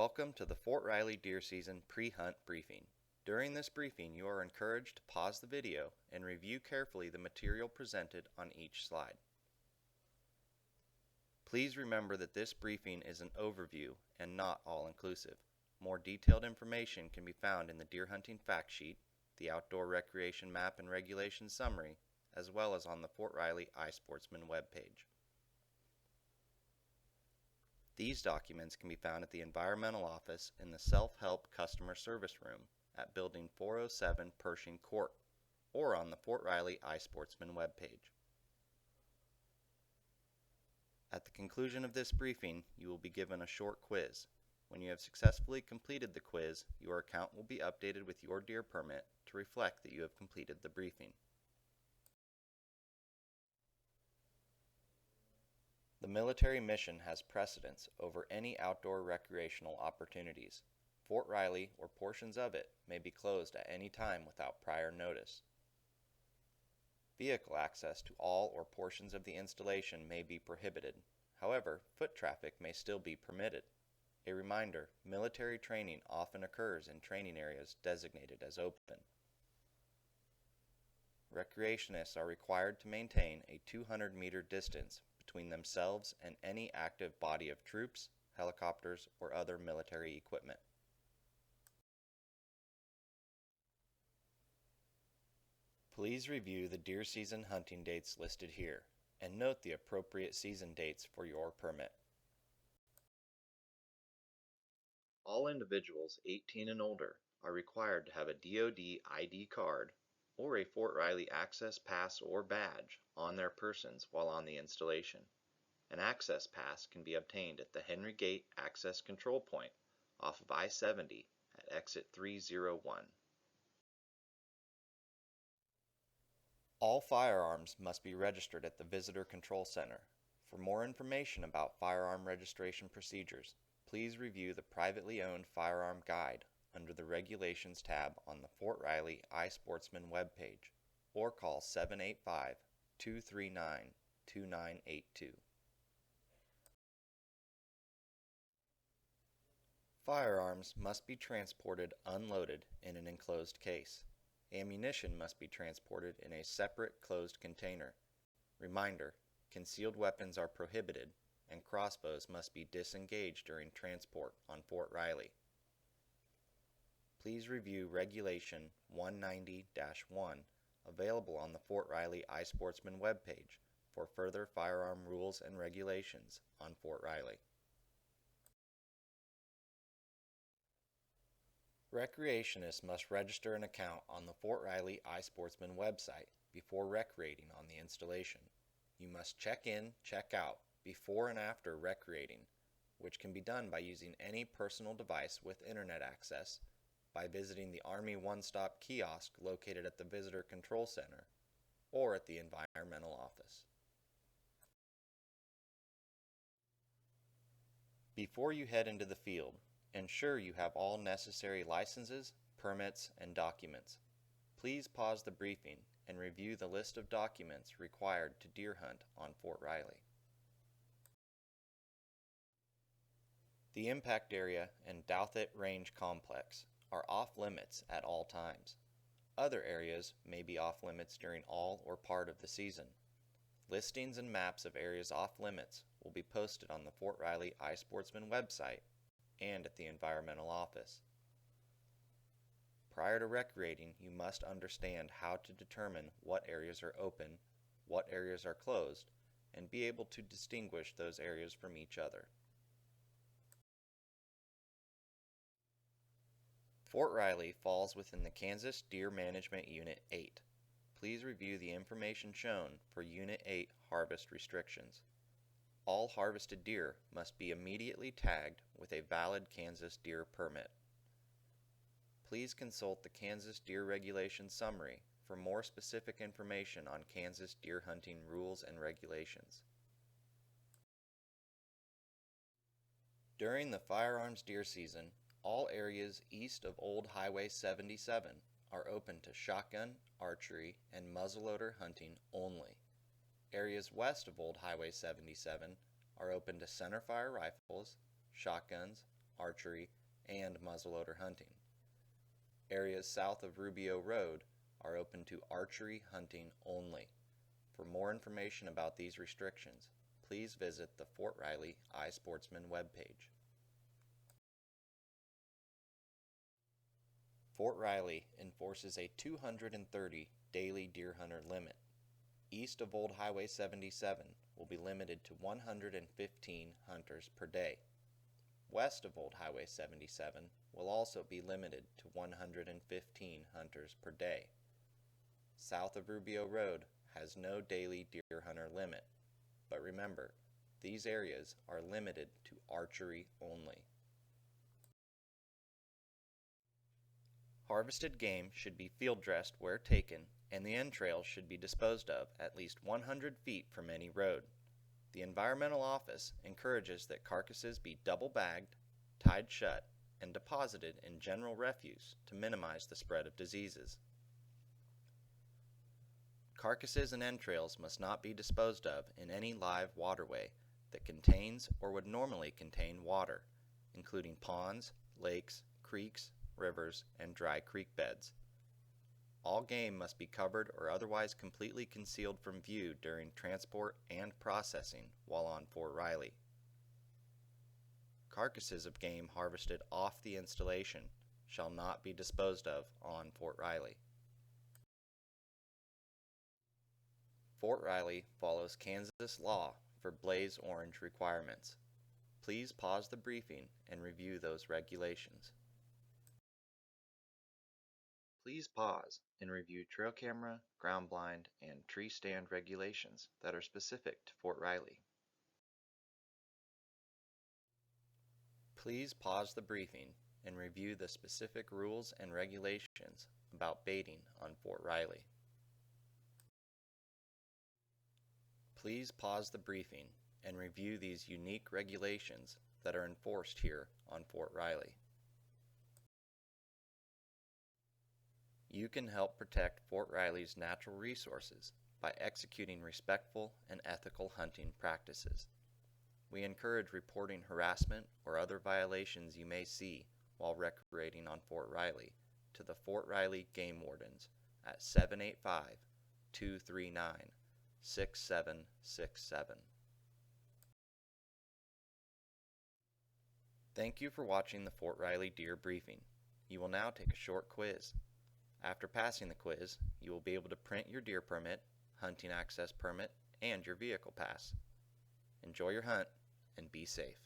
Welcome to the Fort Riley Deer Season Pre-Hunt Briefing. During this briefing, you are encouraged to pause the video and review carefully the material presented on each slide. Please remember that this briefing is an overview and not all-inclusive. More detailed information can be found in the Deer Hunting Fact Sheet, the Outdoor Recreation Map and Regulations Summary, as well as on the Fort Riley iSportsman webpage. These documents can be found at the Environmental Office in the Self-Help Customer Service Room at Building 407 Pershing Court, or on the Fort Riley iSportsman webpage. At the conclusion of this briefing, you will be given a short quiz. When you have successfully completed the quiz, your account will be updated with your deer permit to reflect that you have completed the briefing. The military mission has precedence over any outdoor recreational opportunities. Fort Riley or portions of it may be closed at any time without prior notice. Vehicle access to all or portions of the installation may be prohibited. However, foot traffic may still be permitted. A reminder, military training often occurs in training areas designated as open. Recreationists are required to maintain a 200-meter distance between themselves and any active body of troops, helicopters, or other military equipment. Please review the deer season hunting dates listed here, and note the appropriate season dates for your permit. All individuals 18 and older are required to have a DoD ID card or a Fort Riley Access Pass or badge on their persons while on the installation. An access pass can be obtained at the Henry Gate Access Control Point off of I-70 at exit 301. All firearms must be registered at the Visitor Control Center. For more information about firearm registration procedures, please review the privately owned firearm guide under the Regulations tab on the Fort Riley iSportsman webpage, or call 785-239-2982. Firearms must be transported unloaded in an enclosed case. Ammunition must be transported in a separate closed container. Reminder, concealed weapons are prohibited and crossbows must be disengaged during transport on Fort Riley. Please review Regulation 190-1 available on the Fort Riley iSportsman webpage for further firearm rules and regulations on Fort Riley. Recreationists must register an account on the Fort Riley iSportsman website before recreating on the installation. You must check in, check out before and after recreating, which can be done by using any personal device with internet access, by visiting the Army One-Stop Kiosk located at the Visitor Control Center, or at the Environmental Office. Before you head into the field, ensure you have all necessary licenses, permits, and documents. Please pause the briefing and review the list of documents required to deer hunt on Fort Riley. The impact area and Douthat Range Complex are off limits at all times. Other areas may be off limits during all or part of the season. Listings and maps of areas off limits will be posted on the Fort Riley iSportsman website and at the Environmental Office. Prior to recreating, you must understand how to determine what areas are open, what areas are closed, and be able to distinguish those areas from each other. Fort Riley falls within the Kansas Deer Management Unit 8. Please review the information shown for Unit 8 harvest restrictions. All harvested deer must be immediately tagged with a valid Kansas deer permit. Please consult the Kansas Deer Regulations Summary for more specific information on Kansas deer hunting rules and regulations. During the firearms deer season, all areas east of Old Highway 77 are open to shotgun, archery, and muzzleloader hunting only. Areas west of Old Highway 77 are open to centerfire rifles, shotguns, archery, and muzzleloader hunting. Areas south of Rubio Road are open to archery hunting only. For more information about these restrictions, please visit the Fort Riley iSportsman webpage. Fort Riley enforces a 230 daily deer hunter limit. East of Old Highway 77 will be limited to 115 hunters per day. West of Old Highway 77 will also be limited to 115 hunters per day. South of Rubio Road has no daily deer hunter limit, but remember, these areas are limited to archery only. Harvested game should be field dressed where taken, and the entrails should be disposed of at least 100 feet from any road. The Environmental Office encourages that carcasses be double bagged, tied shut, and deposited in general refuse to minimize the spread of diseases. Carcasses and entrails must not be disposed of in any live waterway that contains or would normally contain water, including ponds, lakes, creeks, rivers, and dry creek beds. All game must be covered or otherwise completely concealed from view during transport and processing while on Fort Riley. Carcasses of game harvested off the installation shall not be disposed of on Fort Riley. Fort Riley follows Kansas law for blaze orange requirements. Please pause the briefing and review those regulations. Please pause and review trail camera, ground blind, and tree stand regulations that are specific to Fort Riley. Please pause the briefing and review the specific rules and regulations about baiting on Fort Riley. Please pause the briefing and review these unique regulations that are enforced here on Fort Riley. You can help protect Fort Riley's natural resources by executing respectful and ethical hunting practices. We encourage reporting harassment or other violations you may see while recreating on Fort Riley to the Fort Riley Game Wardens at 785-239-6767. Thank you for watching the Fort Riley Deer Briefing. You will now take a short quiz. After passing the quiz, you will be able to print your deer permit, hunting access permit, and your vehicle pass. Enjoy your hunt and be safe.